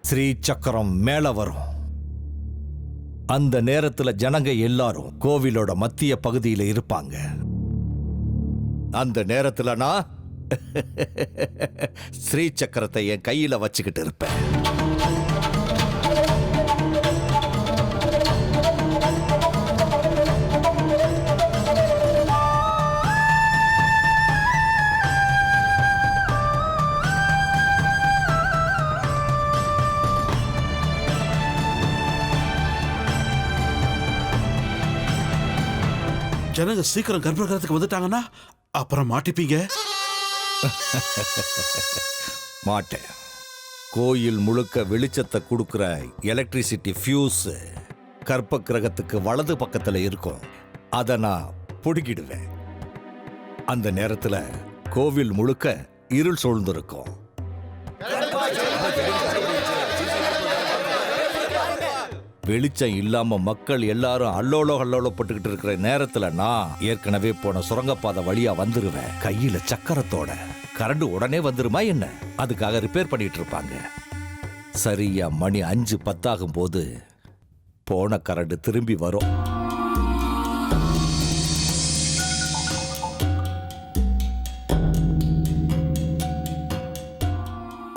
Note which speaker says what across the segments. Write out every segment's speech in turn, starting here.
Speaker 1: ஸ்ரீ சக்கரம் மேல வரும். அந்த நேரத்துல ஜனங்க எல்லாரும் கோவிலோட மத்திய பகுதியில இருப்பாங்க. அந்த நேரத்துல நான் ஸ்ரீ சக்கரத்தை என் கையில வச்சுக்கிட்டு இருப்பேன்.
Speaker 2: ஜனங்க சீக்கிரம் கர்ப்பகிரகத்துக்கு வந்துட்டாங்கன்னா அப்புறம் மாட்டிப்பீங்க.
Speaker 1: மாட்டேன். கோயில் முழுக்க வெளிச்சத்தை கொடுக்கிற எலக்ட்ரிசிட்டி ஃபியூஸ் கற்ப கிரகத்துக்கு வலது பக்கத்துல இருக்கும். அதை நான் புடுங்கிடுவேன். அந்த நேரத்துல கோவில் முழுக்க இருள் சூழ்ந்திருக்கும். வெளிச்சம் இல்லாம மக்கள் எல்லாரும் அல்லோலப்பட்டுக்கிட்டு இருக்கிற நேரத்துல நான் ஏற்கனவே போன சுரங்கப்பாதை வழியா வந்துருவேன். கையில சக்கரத்தோட. கரண்ட் உடனே வந்துருமா என்ன? அதுக்காக ரிப்பேர் பண்ணிட்டு இருப்பாங்க. சரியா மணி 5:10 போது போன கரண்ட் திரும்பி வரும்.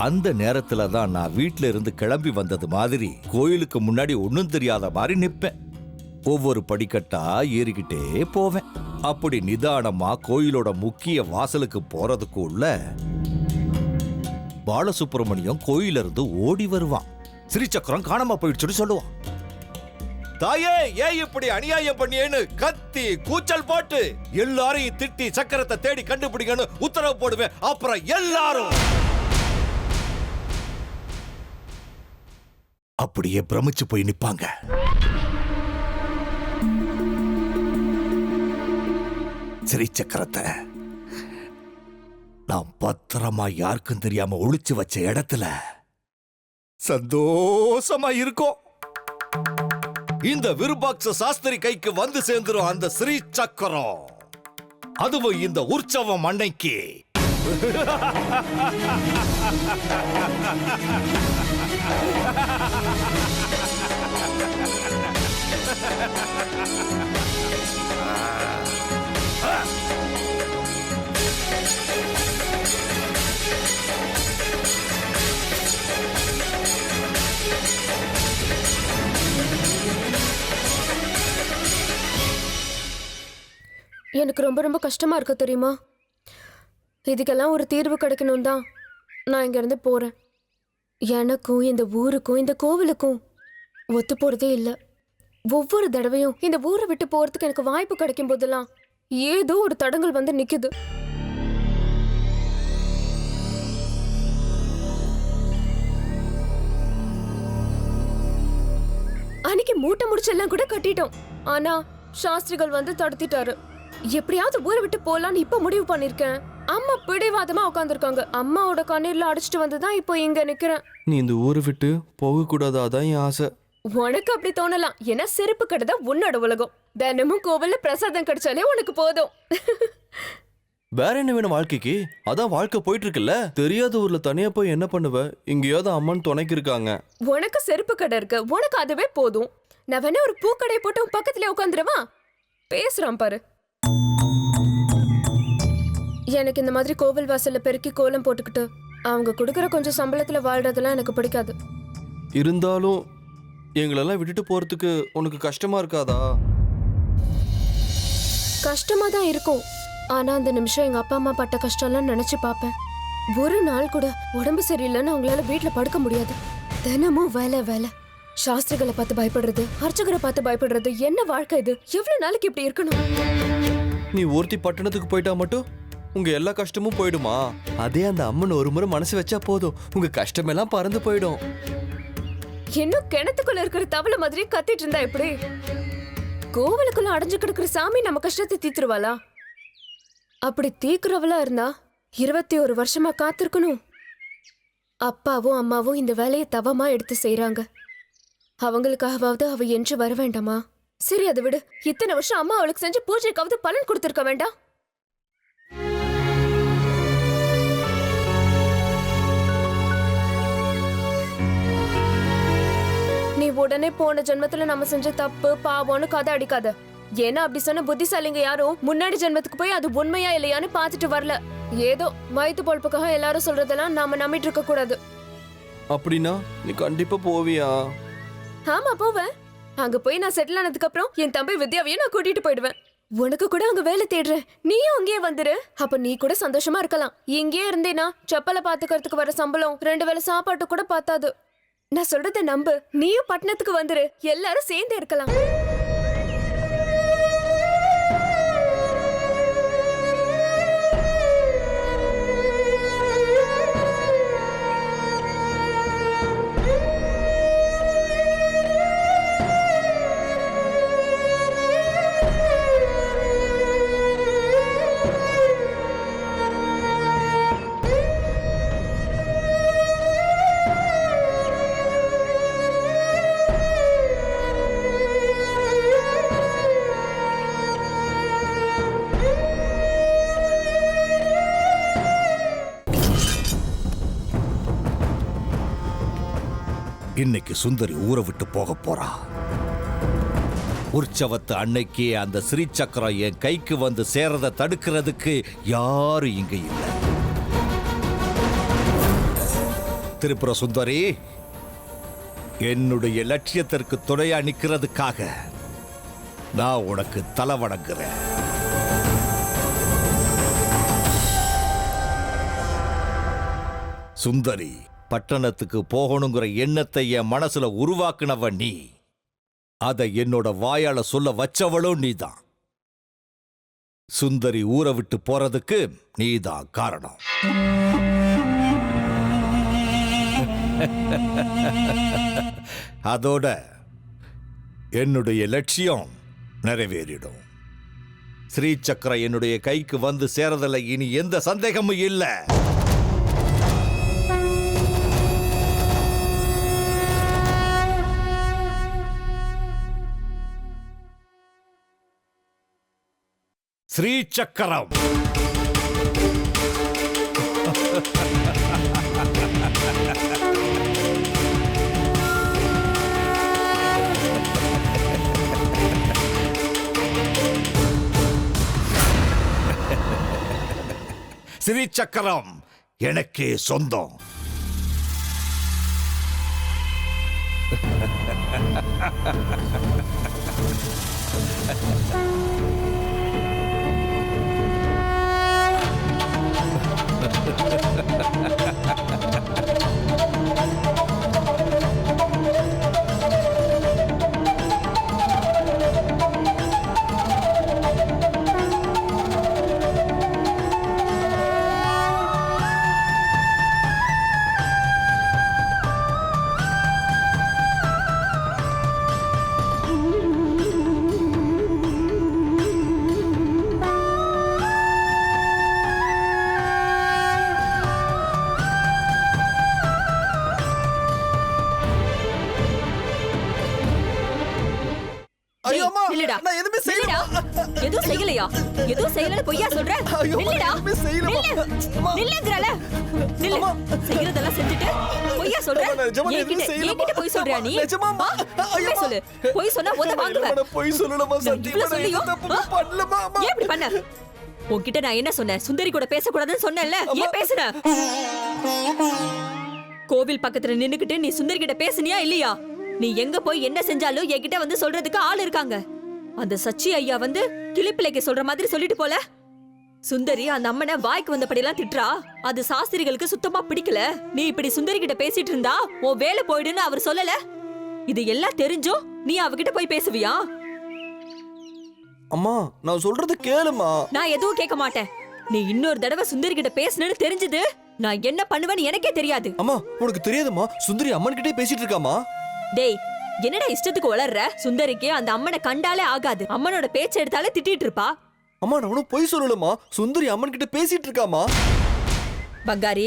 Speaker 1: அந்த நேரத்துல தான் நான் வீட்ல இருந்து கிளம்பி வந்தது மாதிரி கோயிலுக்கு முன்னாடி ஒன்னும் தெரியாத மாதிரி நிப்பேன். ஒவ்வொரு படிக்கட்டா ஏறிக்கிட்டே போவேன். அப்படி நிதானமா கோயிலோட முக்கிய வாசலுக்கு போறதுக்குள்ள பாலசுப்ரமணியம் கோயில இருந்து ஓடி வருவான். ஸ்ரீசக்கரம் காணாம போயிடுச்சுன்னு சொல்லுவான். தாயே, ஏன் இப்படி அநியாயம் பண்ணியேன்னு கத்தி கூச்சல் போட்டு எல்லாரையும் திட்டி சக்கரத்தை தேடி கண்டுபிடிக்கன்னு உத்தரவு போடுவேன். அப்புறம் எல்லாரும் அப்படியே பிரமிச்சு போய் நிப்பாங்க. ஸ்ரீ சக்கரத்தை நான் பத்திரமா யாருக்கும் தெரியாம ஒளிச்சு வச்ச இடத்துல சந்தோஷமா இருக்கும். இந்த விருபாக்ஷ சாஸ்திரி கைக்கு வந்து சேர்ந்துரும் அந்த ஸ்ரீ சக்கரம். அதுவும் இந்த உற்சவம் அன்னைக்கு.
Speaker 3: எனக்கு ரொம்ப ரொம்ப கஷ்டமா இருக்கு தெரியுமா? இதுக்கெல்லாம் ஒரு தீர்வு கிடைக்கணும் தான் நான் இங்க இருந்து போறேன். எனக்கும் இந்த ஊருக்கும் இந்த கோவிலுக்கும் ஒத்து போறதே இல்லை. ஒவ்வொரு தடவையும் இந்த ஊரை விட்டு போறதுக்கு எனக்கு வாய்ப்பு கிடைக்கும் போதெல்லாம் ஏதோ ஒரு தடங்கள் வந்து நிக்குது. அன்னைக்கு மூட்டை முடிச்செல்லாம் கூட கட்டிட்டோம். ஆனா சாஸ்திரிகள் வந்து தடுத்திட்டாரு. எப்படியாவது ஊரை விட்டு போலான்னு இப்ப முடிவு பண்ணிருக்கேன். அம்மா பிடிவாதமா உட்காந்துருக்காங்க. அம்மாவோட கண்ணீர்ல அடிச்சுட்டு வந்துதான் இப்போ இங்க நிக்கிறேன்.
Speaker 4: நீ இந்த ஊரை விட்டு போக கூடாதான் என் ஆசை.
Speaker 3: உனக்கு அப்படி தோணலாம். ஏன்னா செருப்பு கடைதா உன்னோட உலகம். தினமும் கோவில்ல பிரசாதம் கிடைச்சாலே உனக்கு போதும்.
Speaker 4: வேற என்ன வேணும் வாழ்க்கைக்கு? அதான் வாழ்க்கை போயிட்டு இருக்குல்ல. தெரியாத ஊர்ல தனியா போய் என்ன பண்ணுவ? இங்கேயாவது அம்மன் துணைக்கு இருக்காங்க.
Speaker 3: உனக்கு செருப்பு கடை இருக்கு, உனக்கு அதுவே போதும். நான் வேணா ஒரு பூக்கடையை போட்டு உன் பக்கத்துல உட்காந்துருவா. பேசுறான் பாரு. எனக்கு இந்த மாதிரி கோவில் வாசல்ல பெருக்கி கோலம் போட்டுக்கிட்டு அவங்க கொடுக்குற கொஞ்சம் சம்பளத்துல வாழ்றதெல்லாம் எனக்கு பிடிக்காது.
Speaker 4: இருந்தாலும் எங்களெல்லாம் விட்டுட்டு போறதுக்கு உனக்கு கஷ்டமா இருக்காதா?
Speaker 3: கஷ்டமா தான் இருக்கும். ஆனா அந்த நிமிஷம் எங்க அப்பா அம்மா பட்ட கஷ்டம்லாம் நினைச்சு பார்ப்பேன். ஒரு நாள் கூட உடம்பு சரியில்லைன்னு அவங்களால வீட்டுல படுக்க முடியாது. தினமும் வேலை வேலை. சாஸ்திரிகளை பார்த்து பயப்படுறது, அர்ச்சகரை பார்த்து பயப்படுறது. என்ன வாழ்க்கை இது? எவ்வளவு நாளைக்கு இப்படி இருக்கணும்?
Speaker 4: நீ ஒருத்தி பட்டணத்துக்கு போயிட்டா மட்டும் உங்க எல்லா கஷ்டமும் போயிடுமா? அதே அந்த அம்மன் ஒரு முறை மனசு வச்சா போதும், உங்க கஷ்டமெல்லாம் பறந்து போயிடும்.
Speaker 3: இன்னும் கிணத்துக்குள்ள இருக்கிற தவளை மாதிரி கத்திட்டு இருந்தா எப்படி? கோவிலுக்குள்ள அடைஞ்சு கிடக்குற சாமி நம்ம கஷ்டத்தை தீத்துருவாளா? அப்படி தீக்குறவளா இருந்தா 21 வருஷமா காத்திருக்கணும். அப்பாவும் அம்மாவும் இந்த வேலையை தவமா எடுத்து செய்யறாங்க. அவங்களுக்காகவாவது அவ என்று வர வேண்டாமா? சரி, அதை விடு. இத்தனை வருஷம் அம்மா அவளுக்கு செஞ்ச பூஜைக்காவது பலன் கொடுத்திருக்க வேண்டாம்? உடனே போன ஜென்மத்துல நம்ம செஞ்ச தப்பு பாவம்னு கதை அடிக்காத. ஏன்னா அப்படி சொன்ன புத்திசாலிங்க யாரும் முன்னாடி ஜென்மத்துக்கு போய் அது உண்மையா இல்லையான்னு பாத்துட்டு வரல. ஏதோ வயிற்று பொழப்புக்காக எல்லாரும் சொல்றதெல்லாம் நாம நம்பிட்டு இருக்க கூடாது.
Speaker 4: அப்படின்னா நீ கண்டிப்பா போவியா?
Speaker 3: ஆமா போவேன். அங்க போய் நான் செட்டில் ஆனதுக்கு அப்புறம் என் தம்பி வித்யாவையும் நான் கூட்டிட்டு போயிடுவேன். உனக்கு கூட அங்க வேலை தேடுறேன், நீயும் அங்கேயே வந்துரு. அப்ப நீ கூட சந்தோஷமா இருக்கலாம். இங்கேயே இருந்தேனா செப்பலை பாத்துக்கிறதுக்கு வர சம்பளம் 2 வேளை சாப்பாட்டு கூட பார்த்தாது. நான் சொல்றத நம்பு, நீயும் பட்டணத்துக்கு வந்துரு, எல்லாரும் சேர்ந்து இருக்கலாம்.
Speaker 1: இன்னைக்கு சுந்தரி ஊரை விட்டு போக போறா. உற்சவத்து அன்னைக்கு அந்த ஸ்ரீசக்கரம் என் கைக்கு வந்து சேரத தடுக்கிறதுக்கு யாரும் இங்க இல்ல. திரிபுர சுந்தரி, என்னுடைய லட்சியத்திற்கு துணையா நிக்கிறதுக்காக நான் உனக்கு தலை வணங்குறேன். சுந்தரி, பட்டணத்துக்கு போகணுங்கிற எண்ணத்தை என் மனசுல உருவாக்குனவ நீ. அதை என்னோட வாயால சொல்ல வச்சவளும் நீதான். சுந்தரி ஊரை விட்டு போறதுக்கு நீதான் காரணம். அதோட என்னுடைய லட்சியம் நிறைவேறிடும். ஸ்ரீசக்கரம் என்னுடைய கைக்கு வந்து சேரதில்லை, இனி எந்த சந்தேகமும் இல்லை. ஸ்ரீசக்கரம் ஸ்ரீசக்கரம் எனக்கே சொந்தம்.
Speaker 5: எதுவும் செய்யலையா? எதுவும் செய்யலன்னு பொய்யா சொல்ற? நில்லுடா. நில்லுங்கறல. நில்லு. செய்யறதெல்லாம் செஞ்சுட்டு பொய்யா சொல்ற? என்கிட்ட பொய் சொல்றியா நீ? பொய் சொல்லு. பொய் சொன்னா உத வாங்குவ.
Speaker 4: பொய் சொல்லலமா சத்தியமா தப்பு பண்ணலமா.
Speaker 5: ஏன் இப்படி பண்ண? உன்கிட்ட நான் என்ன சொன்னேன்? சுந்தரி கூட பேசக்கூடாதுன்னு சொன்னேன்ல, ஏன் பேசுன? கோவில் பக்கத்துல நின்னுக்கிட்டு நீ சுந்தரி கிட்ட பேசுனியா இல்லையா? நீ எங்க போய் என்ன செஞ்சாலும் என்கிட்ட வந்து சொல்றதுக்கு ஆள் இருக்காங்க. அந்த சச்சி ஐயா வந்து கிளிப்பிள்ளைக்கு சொல்ற மாதிரி சொல்லிட்டு போல. சுந்தரி அந்த அம்மனை வாய்க்கு வந்தபடியெல்லாம் திட்டுறா. அது சாஸ்திரிகளுக்கு சுத்தமா பிடிக்கல. நீ இப்படி சுந்தரி கிட்ட பேசிட்டு இருந்தா உன் வேலை போயிடுன்னு அவர் சொல்லல. இது எல்லாம் தெரிஞ்சும் நீ அவகிட்ட போய் பேசுவியா?
Speaker 4: அம்மா, நான் சொல்றது கேளுமா.
Speaker 5: நான் எதுவும் கேட்க மாட்டேன். நீ இன்னொரு தடவை சுந்தரி கிட்ட பேசுனேன்னு தெரிஞ்சது நான் என்ன பண்ணுவேன்னு எனக்கே தெரியாது.
Speaker 4: அம்மா, உனக்கு தெரியாதுமா, சுந்தரி அம்மன் கிட்டே பேசிட்டு இருக்காமா.
Speaker 5: டேய், என்னடா இஷ்டத்துக்கு வளர்ற? சுந்தரிக்கு அந்த அம்மனை கண்டாலே ஆகாது. அம்மனோட பேச்ச எடுத்தாலே திட்டிட்டு இருப்பா.
Speaker 4: அம்மா, நான் ஒன்னும் பொய் சொல்லலமா. சுந்தரி அம்மன் கிட்ட பேசிட்டு இருக்காமா.
Speaker 5: பங்காரி,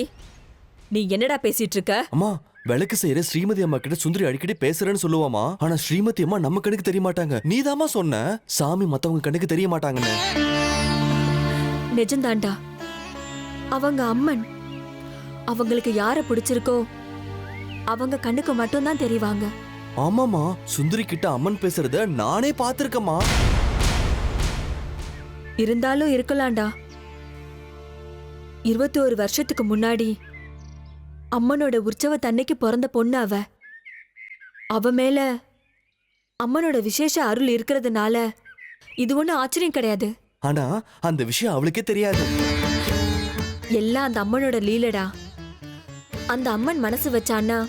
Speaker 5: நீ என்னடா பேசிட்டு இருக்க?
Speaker 4: அம்மா, விளக்கு செய்யற ஸ்ரீமதி அம்மா கிட்ட சுந்தரி அடிக்கடி பேசுறேன்னு சொல்லுவாமா. ஆனா ஸ்ரீமதி அம்மா நம்ம கண்ணுக்கு தெரிய மாட்டாங்க. நீதாமா சொன்ன சாமி மத்தவங்க கண்ணுக்கு தெரிய மாட்டாங்கன்னு.
Speaker 5: நிஜம்தான்டா. அவங்க அம்மன். அவங்களுக்கு யார பிடிச்சிருக்கோ அவங்க கண்ணுக்கு மட்டும்தான் தெரிவாங்க.
Speaker 4: ஆமாமா, சுந்தரி கிட்ட அம்மன் பேசுறத நானே பாத்திருக்கேம்மா.
Speaker 5: இருந்தாலும் இருக்கலாம்டா. 21 வருஷத்துக்கு முன்னாடி அம்மனோட உற்சவத்தன்னைக்கு பிறந்த பொண்ணு அவ. அவ மேல அம்மனோட விசேஷ அருள் இருக்கிறதுனால இது ஒண்ணும் ஆச்சரியம் கிடையாது.
Speaker 4: ஆனா அந்த விஷயம் அவளுக்கே தெரியாது.
Speaker 5: எல்லாம் அந்த அம்மனோட லீலடா. அந்த அம்மன் மனசு வச்சான்னா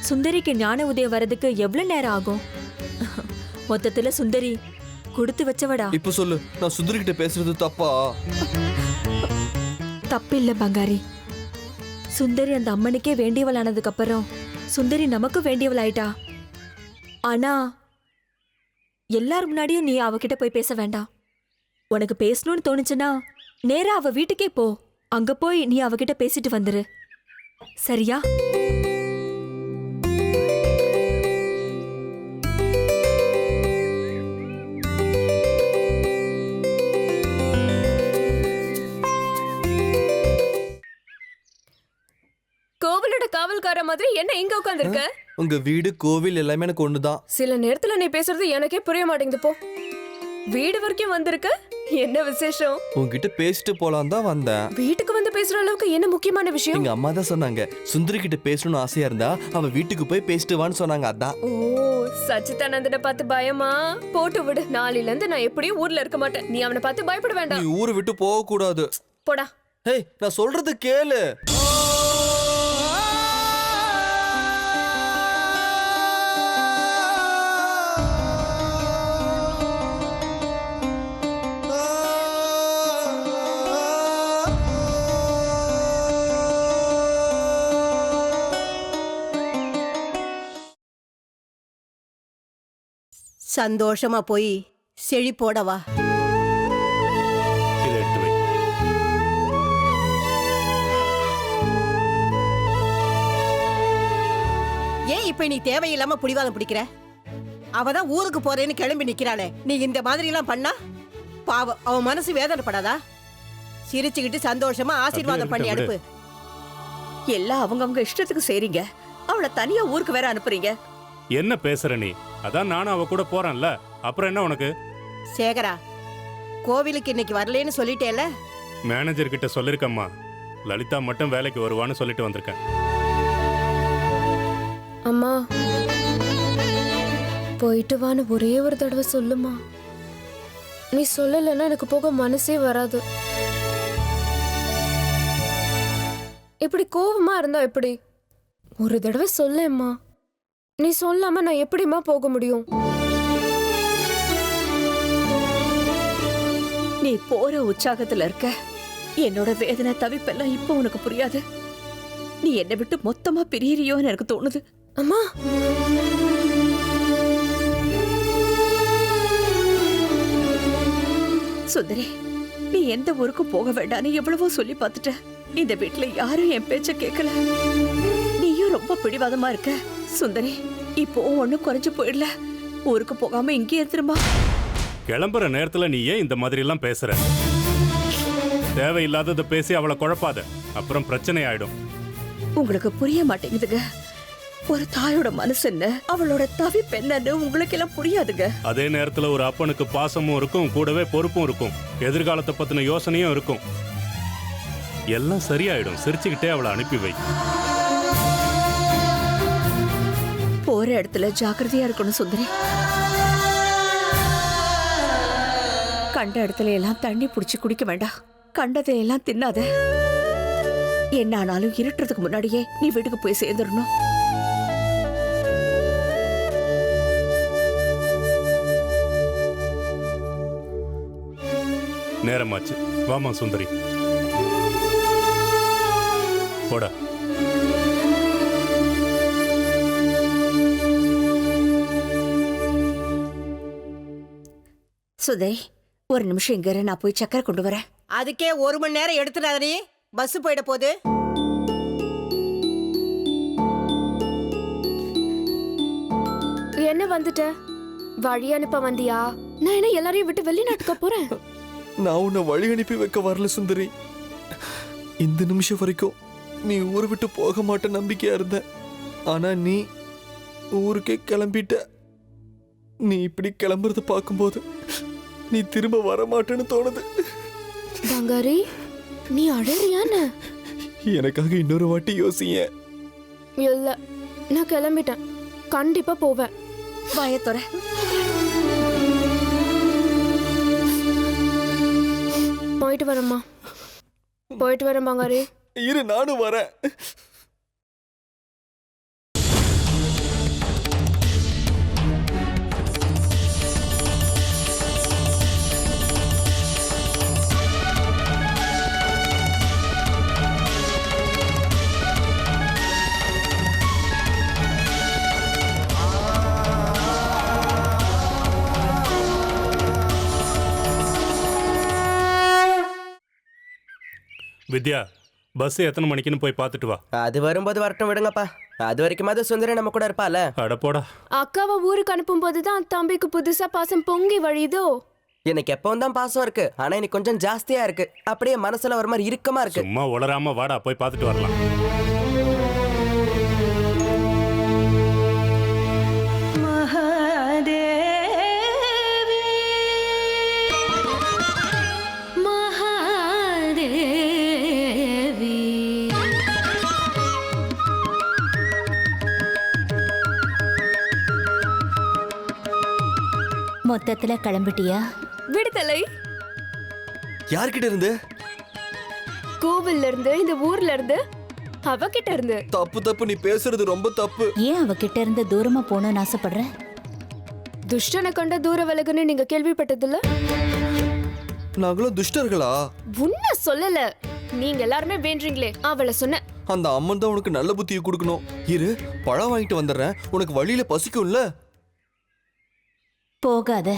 Speaker 5: சுந்தரிக்கு ஞான உதயம் வர்றதுக்கு எவ்வளவு நேரம் ஆகும்? மொத்தத்துல சுந்தரி கொடுத்து வச்சவடா.
Speaker 4: இப்ப சொல்லு, நான் சுந்தரி கிட்ட பேசுறது தப்பா?
Speaker 5: தப்பில்ல பங்காரி. சுந்தரி அந்த அம்மனுக்கே வேண்டியவள் ஆனதுக்கு அப்புறம் சுந்தரி நமக்கு வேண்டியவள் ஆயிட்டா. ஆனா எல்லார் முன்னாடியும் நீ அவகிட்ட போய் பேச வேண்டாம். உனக்கு பேசணும்னு தோணுச்சுன்னா நேரா அவ வீட்டுக்கே போ. அங்க போய் நீ அவகிட்ட பேசிட்டு வந்துரு, சரியா?
Speaker 3: கோவிலோட காவல்கார மாதிரி என்ன இங்க உட்கார்ந்திருக்க?
Speaker 4: உங்க வீடு கோவில் எல்லாமே எனக்கு ஒண்ணுதான்.
Speaker 3: சில நேரத்துல நீ பேசுறது எனக்கே புரிய மாட்டேங்குது. போ, வீடு வரைக்கும் வந்திருக்க, என்ன விசேஷம்?
Speaker 4: உங்ககிட்ட பேசிட்டு போலாம் தான் வந்தேன்.
Speaker 3: வீட்டுக்கு வந்து பேசுற அளவுக்கு என்ன முக்கியமான விஷயம்?
Speaker 4: எங்க அம்மா தான் சொன்னாங்க, சுந்தரி கிட்ட பேசணும்னு ஆசையா இருந்தா அவ வீட்டுக்கு போய் பேசிட்டு வான்னு சொன்னாங்க. அதான்.
Speaker 3: ஓ, சச்சிதானந்தனை பார்த்து பயமா? போட்டு விடு, நாளையில இருந்து நான் எப்படியும் ஊர்ல இருக்க மாட்டேன். நீ அவனை பார்த்து பயப்பட
Speaker 4: நீ
Speaker 3: வேண்டாம்.
Speaker 4: ஊரை விட்டு போக கூடாது.
Speaker 3: போடா.
Speaker 4: ஹேய், நான் சொல்றது கேளு.
Speaker 6: சந்தோஷமா போய் செழிப்போடவா.
Speaker 7: இதை எடுத்து வை.
Speaker 6: ஏன் இப்ப நீ தேவையில்லாம புடிவாதம் பிடிக்கிற? அவதான் ஊருக்கு போறேன்னு கிளம்பி நிக்கிறாளே, நீ இந்த மாதிரி எல்லாம் பண்ணா பாவம், அவன் மனசு வேதனைப்படாதா? சிரிச்சுக்கிட்டு சந்தோஷமா ஆசீர்வாதம் பண்ணி அனுப்பு.
Speaker 8: எல்லாம் அவங்கவங்க இஷ்டத்துக்கு செய்றீங்க. அவளை தனியா ஊருக்கு வேற அனுப்புறீங்க.
Speaker 7: என்ன பேசுற நீ? அதான் நானும் அவ கூட போறேன்ல, அப்புறம் என்ன உனக்கு?
Speaker 6: சேகரா, கோவிலுக்கு இன்னைக்கு வரலேன்னு சொல்லிட்டேல.
Speaker 7: மேனேஜர் கிட்ட சொல்லிருக்கம்மா, லலிதா மட்டும் வேலைக்கு வருவான்னு சொல்லிட்டு வந்திருக்கேன்.
Speaker 3: அம்மா, போயிட்டு வான்னு ஒரே ஒரு தடவை சொல்லுமா. நீ சொல்லலைன்னா எனக்கு போக மனசே வராது. இப்படி கோவமா இருந்தா எப்படி? ஒரு தடவை சொல்லேம்மா. நீ சொல்லாம நான் எப்படிம்மா போக முடியும்?
Speaker 8: நீ போற உற்சாகத்துல இருக்க. என்னோட வேதனை தவிப்பெல்லாம் இப்ப உனக்கு புரியாது. நீ என்னை விட்டு மொத்தமா பிரியறியோன்னு எனக்கு தோணுது.
Speaker 3: அம்மா,
Speaker 8: சுந்தரி, நீ எந்த ஊருக்கும் போக வேண்டான்னு எவ்வளவோ சொல்லி பார்த்துட்ட. இந்த வீட்டுல யாரும் என் பேச்ச கேட்கல. நீயும் ரொம்ப பிடிவாதமா இருக்க. சுந்தரி, இப்போ ஒண்ணும் குறைஞ்சு போயிடல. ஊருக்கு போகாம இங்கே இருந்துருமா.
Speaker 7: கிளம்புற நேரத்துல நீ ஏன் இந்த மாதிரி எல்லாம் பேசுற? தேவையில்லாததை பேசி அவளை குழப்பாத, அப்புறம் பிரச்சனை ஆயிடும்.
Speaker 8: உங்களுக்கு புரிய மாட்டேங்குதுங்க. ஒரு தாயோட மனசு என்ன, அவளோட தவிப்பு என்னன்னு உங்களுக்கு எல்லாம் புரியாதுங்க.
Speaker 7: அதே நேரத்துல ஒரு அப்பனுக்கு பாசமும் இருக்கும், கூடவே பொறுப்பும் இருக்கும், எதிர்காலத்தை பத்தின யோசனையும் இருக்கும். எல்லாம் சரியாயிடும். சிரிச்சுக்கிட்டே அவளை அனுப்பி வை.
Speaker 8: போற இடத்துல ஜாக்கிரதையா இருக்கணும் சுந்தரி. கண்ட இடத்துல எல்லாம் தண்ணி புடிச்சு குடிக்க வேண்டாம். கண்டதை எல்லாம் தின்னாத. என்ன ஆனாலும் இருட்டுறதுக்கு முன்னாடியே நீ வீட்டுக்கு போய் சேர்ந்துடணும்.
Speaker 7: நேரமாச்சு, வாமா சுந்தரி, போடா.
Speaker 8: சுந்தரி, ஒரு நிமிஷம் இங்க இரு, நான் போய் சக்கரை கொண்டு வரேன்.
Speaker 6: அதுக்கே 1 மணி நேரம் எடுத்துடாதே, பஸ் போயிட போகுது.
Speaker 3: என்ன வந்துட்ட? வழி அனுப்ப வந்தியா? நான் என்ன எல்லாரையும் விட்டு வெளிநாட்டுக்கு போறேன்?
Speaker 4: நான் உன்னை வழி அனுப்பி வைக்க வரல சுந்தரி. இந்த நிமிஷம் வரைக்கும் நீ ஊரை விட்டு போக மாட்ட நம்பிக்கையா இருந்த. ஆனா நீ ஊருக்கே கிளம்பிட்ட. நீ இப்படி கிளம்புறத பார்க்கும்போது நீ திரும்ப வரமாட்டேன்னு தோணுது.
Speaker 3: பங்காரி, நீ அழறியான?
Speaker 4: எனக்காக இன்னொரு வாட்டி யோசிங்க.
Speaker 3: இல்ல, நான் கிளம்பிட்டேன். கண்டிப்பா போவேன்.
Speaker 8: வாயத்தொர.
Speaker 3: போயிட்டு வரேம்மா. போயிட்டு வரேன் பங்காரி.
Speaker 4: இரு, நானும் வரேன்.
Speaker 7: வித்யா, பஸ் எத்தனை மணிக்குன்னு போய் பார்த்துட்டு வா.
Speaker 9: அது வரும்போது வரட்டும், விடுங்கப்பா. அது வரைக்குமாவது சுந்தரி நம்ம கூட இருப்பால.
Speaker 7: அடப்போடா.
Speaker 3: அக்காவை ஊருக்கு அனுப்பும் போதுதான் தம்பிக்கு புதுசா பாசம் பொங்கி வழியுதோ.
Speaker 9: எனக்கு எப்பவும் தான் பாசம் இருக்கு, ஆனா இன்னைக்கு கொஞ்சம் ஜாஸ்தியா இருக்கு. அப்படியே மனசுல ஒரு மாதிரி இறுக்கமா இருக்கு.
Speaker 7: சும்மா உளராம வாடா, போய் பார்த்துட்டு வரலாம்.
Speaker 10: மொத்தத்துல கிளம்பிட்டியா?
Speaker 3: விடுதலை.
Speaker 4: யார்கிட்ட இருந்து?
Speaker 3: கோவில்ல இருந்து, இந்த ஊர்ல இருந்து, அவகிட்ட இருந்து.
Speaker 4: தப்பு தப்பு, நீ பேசுறது ரொம்ப தப்பு.
Speaker 10: ஏன் அவகிட்ட இருந்து தூரமா போகணும்னு ஆசைப்படுற?
Speaker 3: துஷ்டனை கண்ட தூர விலகுன்னு நீங்க கேள்விப்பட்டதில்ல?
Speaker 4: நாங்களும் துஷ்டர்களா?
Speaker 3: உன்ன சொல்லல, நீங்க எல்லாருமே வேண்டீங்களே, அவளை சொன்ன.
Speaker 4: அந்த அம்மன் தான் உனக்கு நல்ல புத்தியை கொடுக்கணும். இரு, பழம் வாங்கிட்டு வந்துடுறேன். உனக்கு வழியில பசிக்கும்ல.
Speaker 10: போகாத.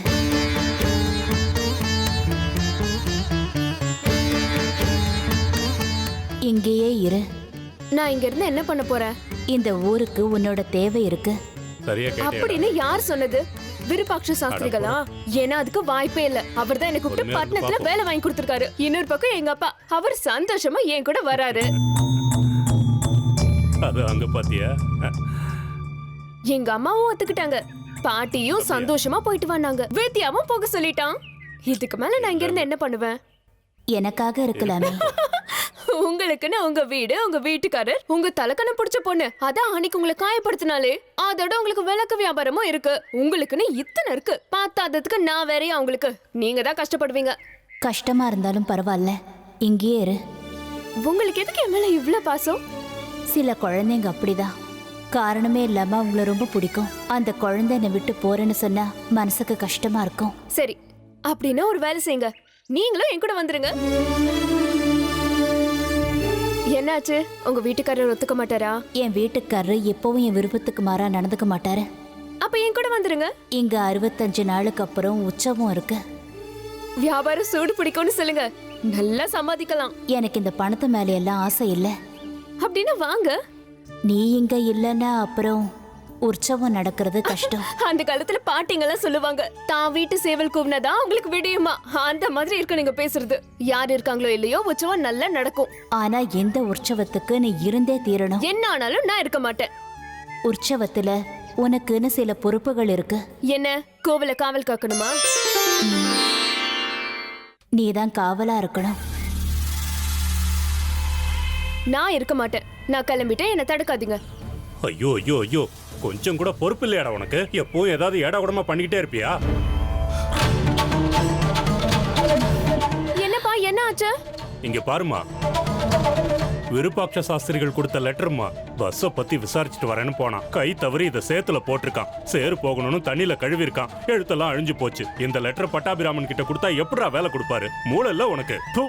Speaker 10: இங்கேயே இரு.
Speaker 3: நான் இங்க இருந்து என்ன பண்ண போறேன்?
Speaker 10: இந்த ஊருக்கு உன்னோட தேவை இருக்கு.
Speaker 7: சரியா கேட்டியா?
Speaker 3: அப்படின்னு யார் சொன்னது? விருபாட்ச சாஸ்திரிகளா? ஏன்னா அதுக்கு வாய்ப்பே இல்ல. அவர் தான் என்ன கூப்பிட்டு பட்டணத்துல வேலை வாங்கி கொடுத்திருக்காரு. இன்னொரு பக்கம் எங்க அப்பா, அவர் சந்தோஷமா என் கூட வராரு.
Speaker 7: அது அங்க பாத்தியா?
Speaker 3: எங்க அம்மாவும் ஒத்துக்கிட்டாங்க. பாட்டியும் சந்தோஷமா போயிட்டு வந்தாங்க. வித்யாவும் போக சொல்லிட்டான். இதுக்கு மேல நான் இங்க இருந்து என்ன பண்ணுவேன்?
Speaker 10: எனக்காக இருக்கலாமே.
Speaker 3: உங்களுக்குன்னு உங்க வீடு, உங்க வீட்டுக்காரர், உங்க தலைக்கண பிடிச்ச பொண்ணு, அதான் அன்னைக்கு உங்களை காயப்படுத்தினாலே, அதோட உங்களுக்கு விளக்கு வியாபாரமும் இருக்கு. உங்களுக்குன்னு இத்தனை இருக்கு. பார்த்தாததுக்கு நான் வேறையா உங்களுக்கு? நீங்க தான் கஷ்டப்படுவீங்க.
Speaker 10: கஷ்டமா இருந்தாலும் பரவாயில்ல, இங்கேயே இரு.
Speaker 3: உங்களுக்கு எதுக்கு என் மேல இவ்ளோ பாசம்?
Speaker 10: சில குழந்தைங்க அப்படிதான். காரணமே இல்லாம அவங்கள ரொம்ப பிடிக்கும். அந்த குழந்தை என்னை விட்டு போறேன்னு சொன்னா மனசுக்கு கஷ்டமா இருக்கும்.
Speaker 3: சரி, அப்படின்னா ஒரு வேலை செய்யுங்க. நீங்களும் என் கூட வந்துருங்க. என்னாச்சு? உங்க வீட்டுக்காரர் ஒத்துக்க மாட்டாரா?
Speaker 10: என் வீட்டுக்காரரு எப்பவும் என் விருப்பத்துக்கு மாறா நடந்துக்க மாட்டாரு.
Speaker 3: அப்ப என் கூட வந்துருங்க.
Speaker 10: இங்க 65 நாளுக்கு அப்புறம் உற்சவம் இருக்கு.
Speaker 3: வியாபாரம் சூடு பிடிக்கும்னு சொல்லுங்க, நல்லா சம்பாதிக்கலாம்.
Speaker 10: எனக்கு இந்த பணத்து மேல எல்லாம் ஆசை இல்ல.
Speaker 3: அப்படின்னா வாங்க.
Speaker 10: நீ இங்க இல்லன்னா அப்புறம் உற்சவம் நடக்கிறது கஷ்டம்.
Speaker 3: அந்த காலத்துல பாட்டிங்கெல்லாம் சொல்லுவாங்க, தான் வீட்டு சேவல் கூவினதான் உங்களுக்கு விடியுமா. அந்த மாதிரி இருக்கு நீங்க பேசுறது. யார் இருக்காங்களோ இல்லையோ, உற்சவம் நல்லா நடக்கும்.
Speaker 10: ஆனா எந்த உற்சவத்துக்கு நீ இருந்தே தீரணும்.
Speaker 3: என்ன ஆனாலும் நான் இருக்க மாட்டேன்.
Speaker 10: உற்சவத்துல உனக்குன்னு சில பொறுப்புகள் இருக்கு.
Speaker 3: என்ன, கோவில காவல் காக்கணுமா?
Speaker 10: நீதான் காவலா இருக்கணும்.
Speaker 3: நான் இருக்க மாட்டேன். நான் கிளம்பிட்டேன், என்ன தடுக்காதீங்க.
Speaker 7: ஐயோ ஐயோ ஐயோ, கொஞ்சம் கூட பொறுப்பு இல்லையாடா உனக்கு? எப்பவும் ஏதாவது ஏடா கூடமா பண்ணிக்கிட்டே இருப்பியா?
Speaker 3: என்னப்பா, என்ன ஆச்சு?
Speaker 7: இங்க பாருமா, விருபாட்ச சாஸ்திரிகள் கொடுத்த லெட்டர்மா. பஸ்ஸை பத்தி விசாரிச்சுட்டு வரேன்னு போனான். கை தவறி இதை சேத்துல போட்டிருக்கான். சேறு போகணும்னு தண்ணியில கழுவி இருக்கான். எழுத்தெல்லாம் அழிஞ்சு போச்சு. இந்த லெட்டர் பட்டாபிராமன் கிட்ட கொடுத்தா எப்படா வேலை கொடுப்பாரு? மூளை இல்ல உனக்கு? தூ.